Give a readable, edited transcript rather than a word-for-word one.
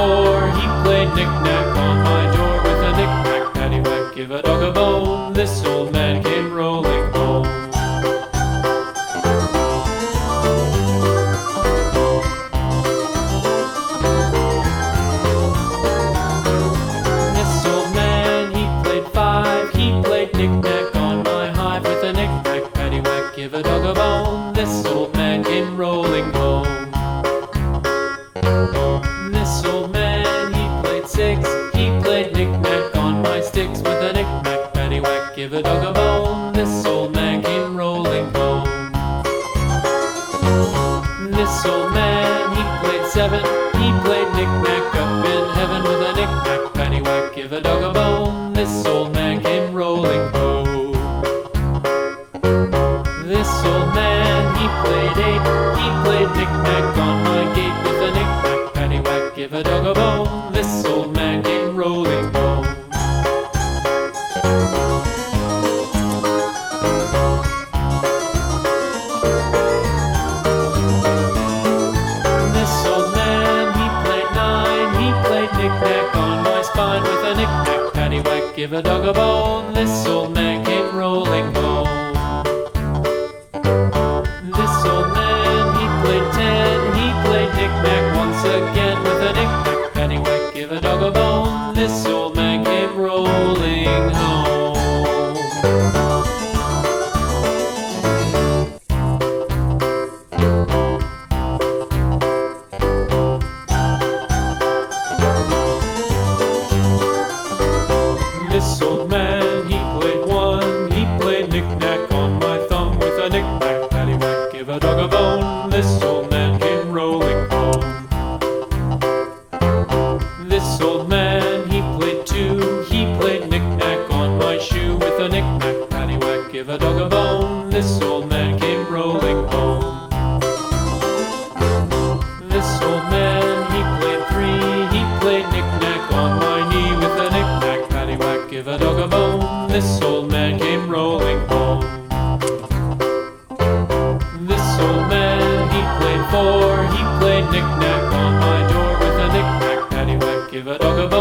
4. He played knick-knack on my door with a knick-knack, paddywhack, give a dog a bone. This old man came rolling home. This old man, he played 5. He played knick-knack on my hive with a knick-knack, paddywhack, give a dog a bone. This old man came rolling home. This old man, he played 6. He played knick-knack on my sticks with a knick-knack, paddywhack, give a dog a bone. This old man came rolling home. This old man, he played 7. He played knick-knack up in heaven with a knick-knack, paddywhack, give a dog a bone. This old man came rolling home. This old man, he played 8. He played knick-knack on my gate with a knick-knack, paddywhack, give a dog a bone. This old man came rolling home. This old man, he played 9. He played knick-knack on my spine with a knick-knack, paddywhack, give a dog a bone. This old man came rolling home. This old man, he played 10. He played knick-knack once again with a knick-knack, paddywhack, give a dog a bone. This old man came rolling home. This old man, he played 1. He played knick-knack on my thumb with a knick-knack, paddywhack, give a dog a bone. This old man came rolling home. This old man, he played 2. He played knick-knack on my shoe with a knick-knack, paddywhack, give a dog a bone. This old man came rolling home. This old man, he played 3. He played knick-knack on my knee with a knick-knack, paddywhack, give a dog a bone. This old man came rolling home. This old man, he played 4. He played knick-knack on my door with a knick-knack, paddywhack, give a dog a bone.